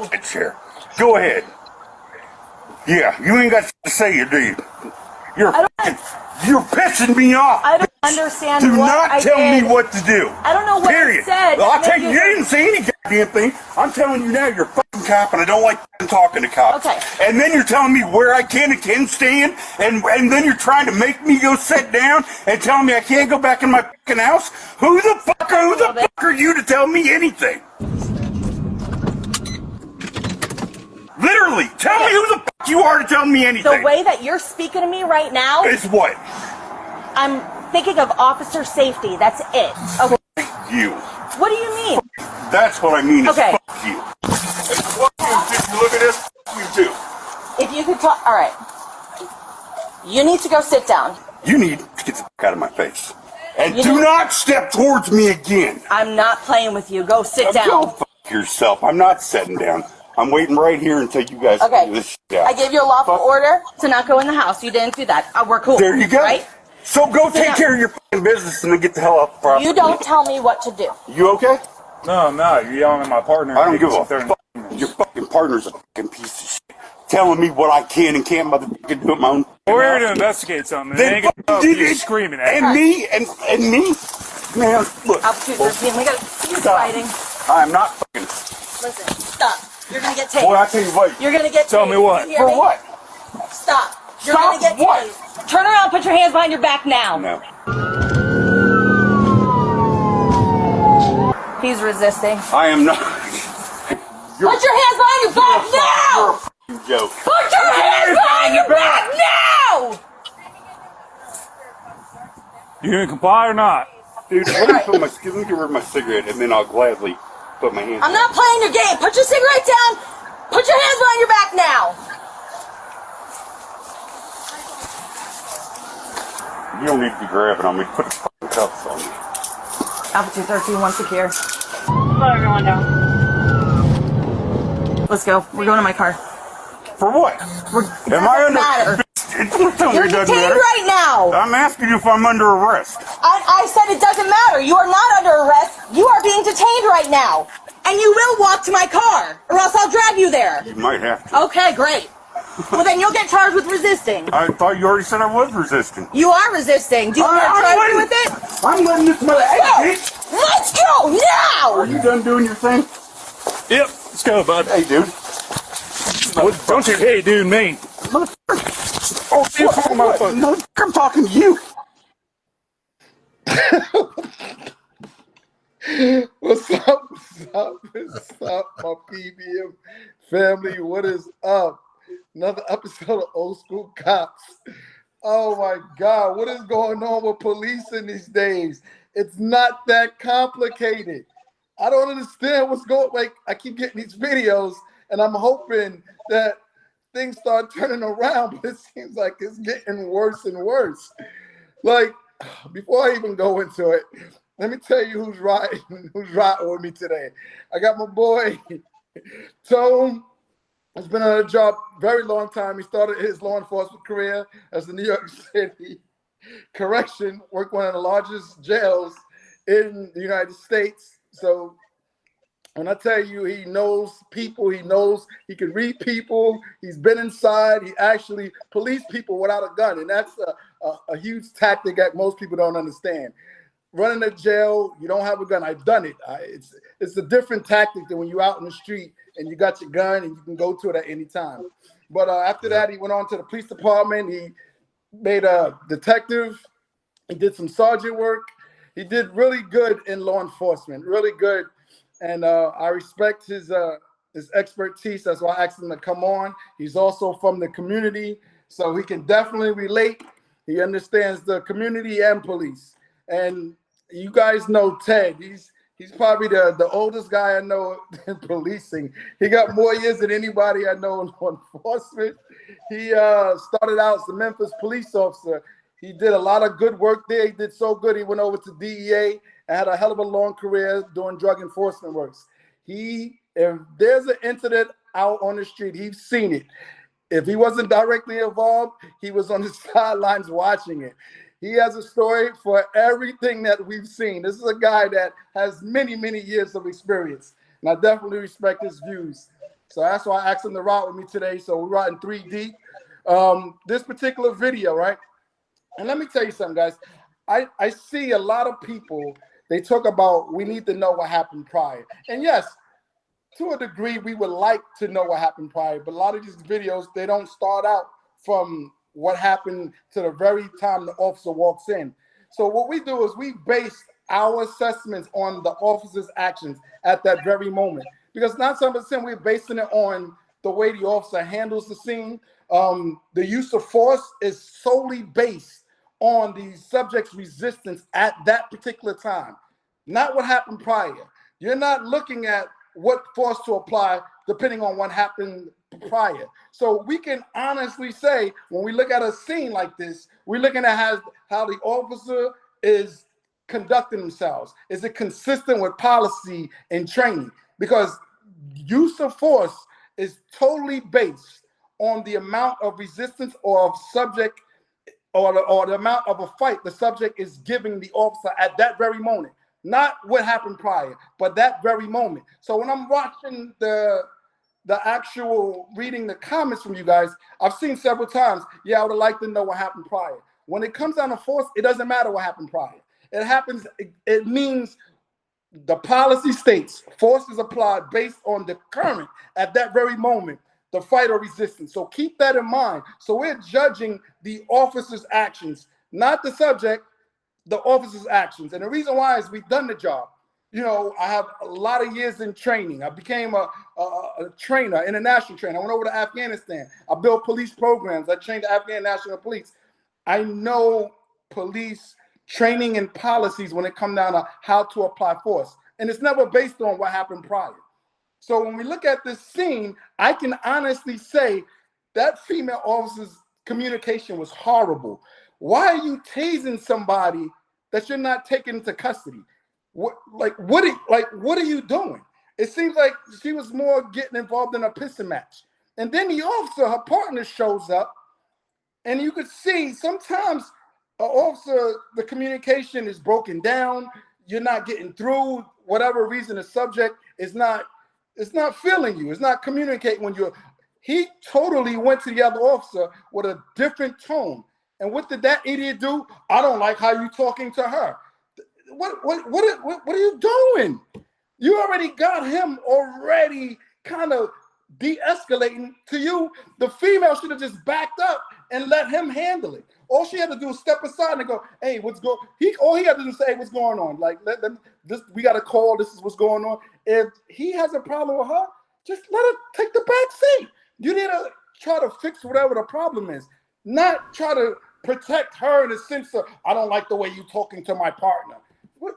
rocking chair. Go ahead. Yeah, you ain't got to say it, do you? You're pissing me off. I don't understand Do what not I tell did. me what to do. I don't know what Period. I said. Well, I'll tell you, you didn't say any goddamn thing. I'm telling you now, you're a fucking cop, and I don't like talking to cops. Okay. And then you're telling me where I can and can't stand, and then you're trying to make me go sit down and telling me I can't go back in my fucking house. Who the fuck are you to tell me anything? Literally, tell me who the fuck you are to tell me anything. The way that you're speaking to me right now is what? I'm thinking of officer safety. That's it. Okay. You. What do you mean? That's what I mean. Okay. Is fuck you. And fuck you, if you look at this, you too. If you could talk, all right. You need to go sit down. You need to get the fuck out of my face. And do not step towards me again. I'm not playing with you. Go sit down. Go fuck yourself. I'm not sitting down. I'm waiting right here until you guys figure this shit out. I gave you a lawful order to not go in the house. You didn't do that. We're cool. There you go. Right? So go take care of your fucking business and then get the hell out the property. You don't tell me what to do. You okay? No, you're yelling at my partner. I don't give a fuck. Your fucking partner's a fucking piece of shit. Telling me what I can and can't motherfucking do at my own. We're here to investigate something. Then you're screaming at me. And me? Man, look. We got fighting. I'm not fucking. Listen, stop. You're gonna get tased. Boy, I tell you what. You're gonna get tased. Tell me what. For what? Stop. You're gonna get tased. Turn around, put your hands behind your back now. No. He's resisting. I am not. Put your hands behind your back now! You're a fucking joke. Put your hands behind your back now! You gonna comply or not? Dude, let me get rid of my cigarette and then I'll gladly put my hands I'm not playing your game. Put your cigarette down. Put your hands behind your back now. You don't need to be grabbing on me. Put the fucking cuffs on me. Alpha 213, 1 secure. Slow everyone down. Let's go. We're going to my car. For what? Am I under? Matter. You're detained right now. I'm asking you if I'm under arrest. I said it doesn't matter. You are not under arrest. You are being detained right now. And you will walk to my car, or else I'll drag you there. You might have to. Okay, great. Well, then you'll get charged with resisting. I thought you already said I was resisting. You are resisting. Do you want to charge me with it? I'm letting this mother. Let's go now! Are you done doing your thing? Yep. Let's go, bud. Hey, dude. Don't you hey, dude, me. Oh, motherfucker. I'm talking to you. What's up, my PBM family? What is up? Another episode of Old School Cops. Oh my God, what is going on with policing these days? It's not that complicated. I don't understand what's going. Like, I keep getting these videos, and I'm hoping that things start turning around, but it seems like it's getting worse and worse. Like, before I even go into it, let me tell you who's riding with me today. I got my boy Tone. He's been on a job very long time. He started his law enforcement career as the New York City Correction, worked one of the largest jails in the United States. So when I tell you he knows people, he can read people, he's been inside, he actually policed people without a gun. And that's a huge tactic that most people don't understand. Running a jail, you don't have a gun. I've done it. It's a different tactic than when you're out in the street and you got your gun and you can go to it at any time. But after that, he went on to the police department. He made a detective. He did some sergeant work. He did really good in law enforcement, really good. And I respect his expertise. That's why I asked him to come on. He's also from the community, so he can definitely relate. He understands the community and police. And you guys know Ted. He's probably the oldest guy I know in policing. He got more years than anybody I know in law enforcement. He started out as a Memphis police officer. He did a lot of good work there. He did so good. He went over to DEA and had a hell of a long career doing drug enforcement works. If there's an incident out on the street, he's seen it. If he wasn't directly involved, he was on the sidelines watching it. He has a story for everything that we've seen. This is a guy that has many, many years of experience, and I definitely respect his views. So that's why I asked him to ride with me today. So we're riding 3 deep. This particular video, right? And let me tell you something, guys. I see a lot of people, they talk about we need to know what happened prior. And yes, to a degree, we would like to know what happened prior. But a lot of these videos, they don't start out from what happened to the very time the officer walks in. So what we do is we base our assessments on the officer's actions at that very moment. Because 9 times out of 10, we're basing it on the way the officer handles the scene. The use of force is solely based on the subject's resistance at that particular time, not what happened prior. You're not looking at what force to apply depending on what happened prior. So we can honestly say, when we look at a scene like this, we're looking at how the officer is conducting themselves. Is it consistent with policy and training? Because use of force is totally based on the amount of resistance or of subject or the amount of a fight the subject is giving the officer at that very moment. Not what happened prior, but that very moment. So when I'm watching the actual reading the comments from you guys, I've seen several times, yeah, I would have liked to know what happened prior. When it comes down to force, it doesn't matter what happened prior. It means the policy states force is applied based on the current at that very moment, the fight or resistance. So keep that in mind. So we're judging the officer's actions, not the subject, the officer's actions. And the reason why is we've done the job. You know, I have a lot of years in training. I became a trainer, international trainer. I went over to Afghanistan. I built police programs. I trained the Afghan National Police. I know police training and policies when it comes down to how to apply force. And it's never based on what happened prior. So when we look at this scene, I can honestly say that female officer's communication was horrible. Why are you tasing somebody that you're not taking into custody? What are you doing? It seems like she was more getting involved in a pissing match. And then the officer, her partner, shows up, and you could see sometimes an officer, the communication is broken down. You're not getting through. Whatever reason, the subject is not feeling you. It's not communicating when you're. He totally went to the other officer with a different tone. And what did that idiot do? I don't like how you talking to her. What are you doing? You already got him already kind of de-escalating to you. The female should have just backed up and let him handle it. All she had to do was step aside and go, hey, what's going on? All he had to do was say, hey, what's going on? Like, we got a call. This is what's going on. If he has a problem with her, just let her take the back seat. You need to try to fix whatever the problem is, not try to protect her in the sense of, I don't like the way you talking to my partner. What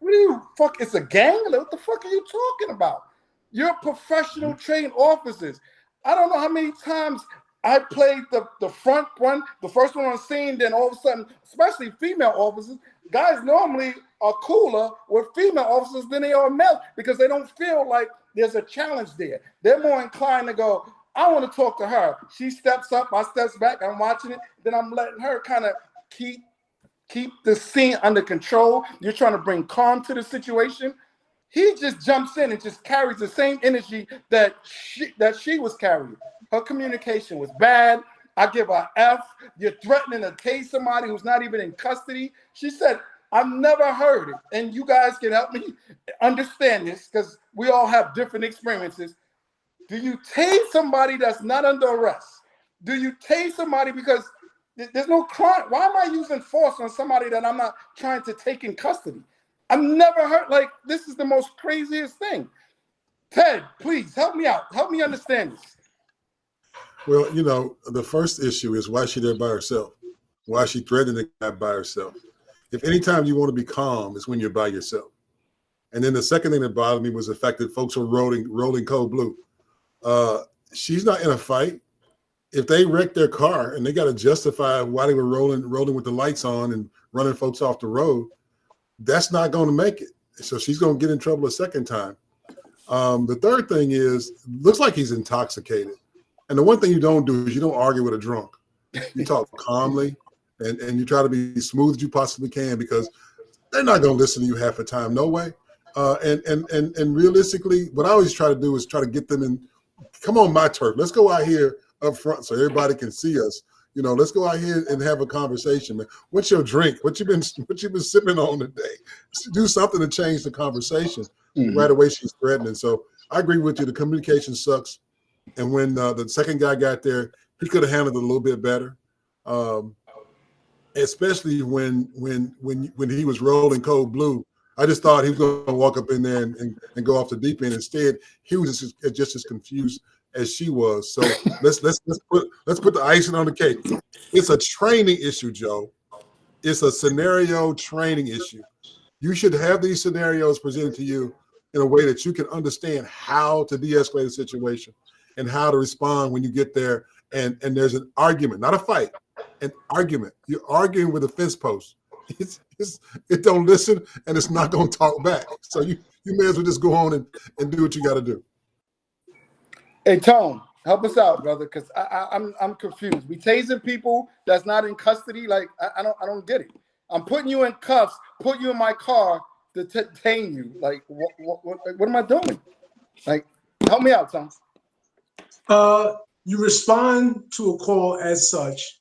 do you fuck? It's a gang? What the fuck are you talking about? You're professional trained officers. I don't know how many times I played the front one, the first one on scene, then all of a sudden, especially female officers, guys normally are cooler with female officers than they are male because they don't feel like there's a challenge there. They're more inclined to go, I want to talk to her. She steps up, I steps back, I'm watching it, then I'm letting her kind of keep the scene under control. You're trying to bring calm to the situation. He just jumps in and just carries the same energy that she was carrying. Her communication was bad. I give her F. You're threatening to tase somebody who's not even in custody. She said, I've never heard it. And you guys can help me understand this because we all have different experiences. Do you tase somebody that's not under arrest? Do you tase somebody because there's no crime? Why am I using force on somebody that I'm not trying to take in custody? I've never heard, like, this is the most craziest thing. Ted, please help me out. Help me understand this. Well, you know, the first issue is why is she there by herself? Why is she threatening the guy by herself? If anytime you want to be calm, it's when you're by yourself. And then the second thing that bothered me was the fact that folks were rolling cold blue. She's not in a fight. If they wrecked their car and they got to justify why they were rolling with the lights on and running folks off the road, that's not going to make it. So she's going to get in trouble a second time. The third thing is, looks like he's intoxicated. And the one thing you don't do is you don't argue with a drunk. You talk calmly and you try to be as smooth as you possibly can because they're not going to listen to you half the time. No way. And realistically, what I always try to do is try to get them in come on my turf. Let's go out here up front so everybody can see us. You know, let's go out here and have a conversation, man. What's your drink? What you been sipping on today? Do something to change the conversation. Right away, she's threatening. So I agree with you. The communication sucks. And when the second guy got there, he could have handled it a little bit better. Especially when he was rolling cold blue. I just thought he was going to walk up in there and go off the deep end. Instead, he was just as confused as she was. So let's put the icing on the cake. It's a training issue, Joe. It's a scenario training issue. You should have these scenarios presented to you in a way that you can understand how to de-escalate a situation and how to respond when you get there. And there's an argument, not a fight, an argument. You're arguing with a fence post. It don't listen and it's not going to talk back. So you may as well just go on and do what you got to do. Hey, Tone, help us out, brother, because I'm confused. We tasing people that's not in custody. Like I don't get it. I'm putting you in cuffs, put you in my car to detain you. Like what am I doing? Like, help me out, Tone. You respond to a call as such.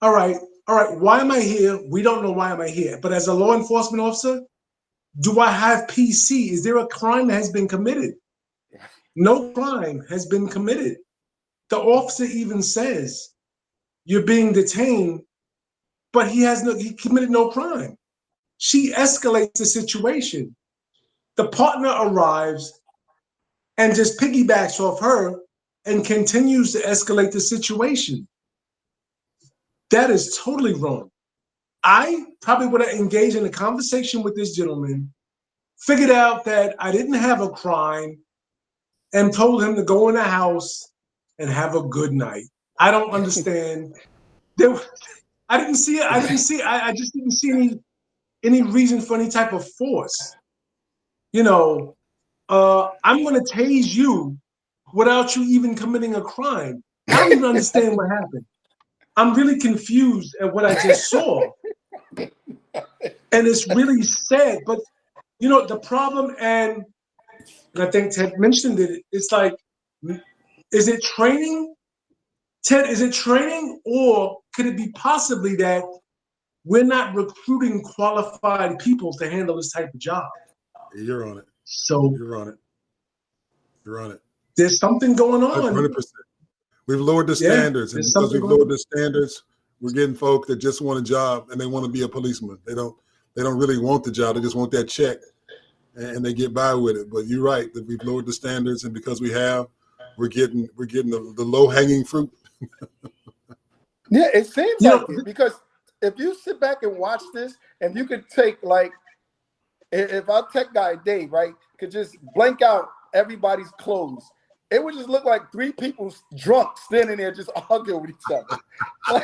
All right. Why am I here? We don't know why am I here. But as a law enforcement officer, do I have PC? Is there a crime that has been committed? No crime has been committed. The officer even says you're being detained, but he committed no crime. She escalates the situation. The partner arrives and just piggybacks off her and continues to escalate the situation. That is totally wrong. I probably would have engaged in a conversation with this gentleman, figured out that I didn't have a crime, and told him to go in the house and have a good night. I don't understand. I didn't see it. I just didn't see any reason for any type of force. You know, I'm going to tase you without you even committing a crime. I don't even understand what happened. I'm really confused at what I just saw. And it's really sad. But, you know, the problem, and I think Ted mentioned it, it's like, is it training? Ted, is it training, or could it be possibly that we're not recruiting qualified people to handle this type of job? You're on it. So you're on it. There's something going on. 100%. We've lowered the standards, and because we've lowered the standards, we're getting folk that just want a job and they want to be a policeman. They don't really want the job. They just want that check, and they get by with it. But you're right that we've lowered the standards, and because we're getting the low hanging fruit. Yeah, it seems like it, because if you sit back and watch this, and you could take, like, if our tech guy Dave, right, could just blank out everybody's clothes, it would just look like three people drunk standing there just arguing with each other. Like,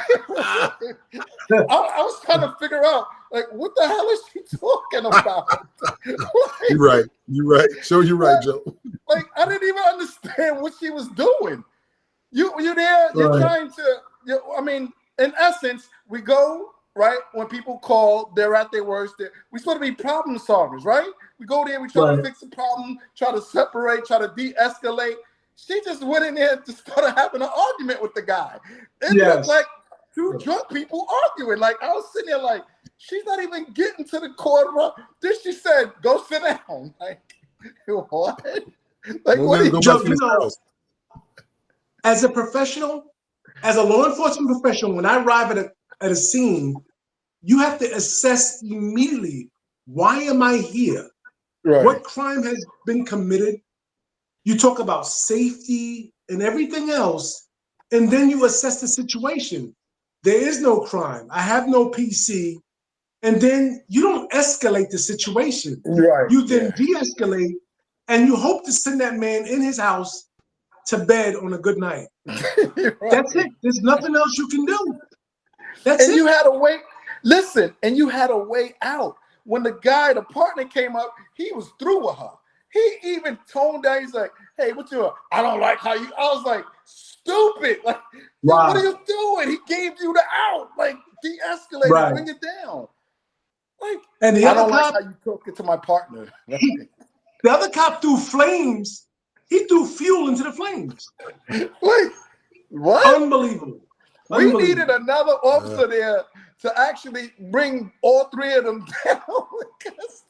I was trying to figure out, like, what the hell is she talking about? Like, You're right. So you're right, Joe. Like, I didn't even understand what she was doing. You there? You're trying to. I mean, in essence, we go right when people call. They're at their worst. We're supposed to be problem solvers, right? We go there. We try to fix the problem. Try to separate. Try to de-escalate. She just went in there and just started having an argument with the guy. It looked like two drunk people arguing. Like, I was sitting there like, she's not even getting to the court. Then she said, "Go sit down." Like, what? Like, what? Joe, you know, as a professional, as a law enforcement professional, when I arrive at a scene, you have to assess immediately, why am I here? Right. What crime has been committed? You talk about safety and everything else, and then you assess the situation. There is no crime. I have no PC. And then you don't escalate the situation. Right. You then de-escalate, and you hope to send that man in his house to bed on a good night. Right. That's it. There's nothing else you can do. That's it. You had a way. Listen, and you had a way out. When the partner came up, he was through with her. He even toned down. He's like, "Hey, what you? I don't like how you." I was like, "Stupid! Like, what are you doing?" He gave you the out. Like, de-escalate, bring it down. Like, and I don't like how you talking to my partner. The other cop threw flames He threw fuel into the flames. Wait, what? Unbelievable. We needed another officer there to actually bring all three of them down.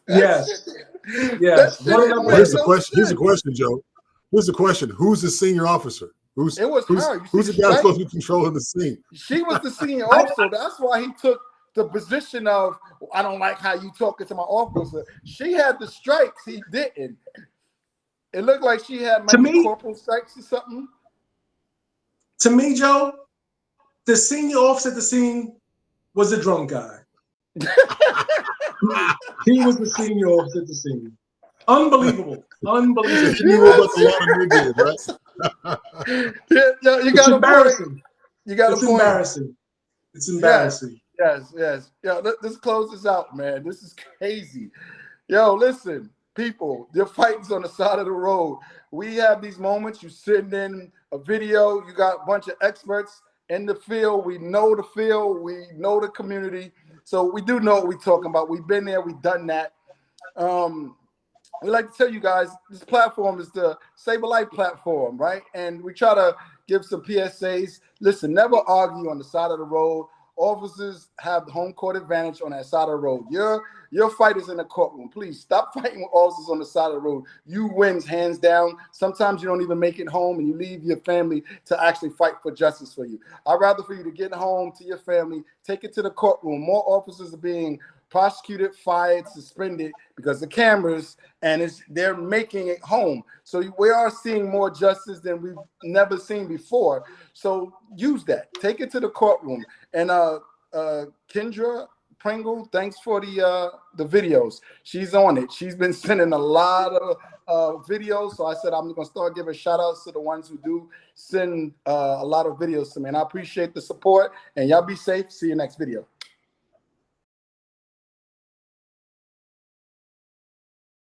Yes. That shit didn't make Here's the no question. Here's the sense. question, Joe. Here's the question. Who's the senior officer? It was her. You Who's see, the guy right? supposed to be controlling the scene? She was the senior officer. That's why he took the position of, I don't like how you talking to my officer. She had the stripes. He didn't. It looked like she had maybe corporal stripes or something. To me, Joe, the senior officer at the scene was a drunk guy. He was the senior officer at the scene. Unbelievable. Unbelievable. He knew about the law than they did, right? Yeah, you got a point. You got a point. Embarrassing. It's embarrassing. Yes. Yo, let's close this out, man. This is crazy. Yo, listen, people, your fight's on the side of the road. We have these moments. You send in a video. You got a bunch of experts in the field. We know the field. We know the community. So we do know what we're talking about. We've been there. We've done that. We like to tell you guys, this platform is the Save a Life platform, right? And we try to give some PSAs. Listen, never argue on the side of the road. Officers have the home court advantage on that side of the road. Your fight is in the courtroom. Please stop fighting with officers on the side of the road. You wins hands down. Sometimes you don't even make it home and you leave your family to actually fight for justice for you. I'd rather for you to get home to your family, take it to the courtroom. More officers are being prosecuted, fired, suspended because the cameras, and they're making it home. So we are seeing more justice than we've never seen before. So use that. Take it to the courtroom. And Kendra Pringle, thanks for the videos. She's on it. She's been sending a lot of videos. So I said I'm gonna start giving shout outs to the ones who do send a lot of videos to me. And I appreciate the support. And y'all be safe. See you next video.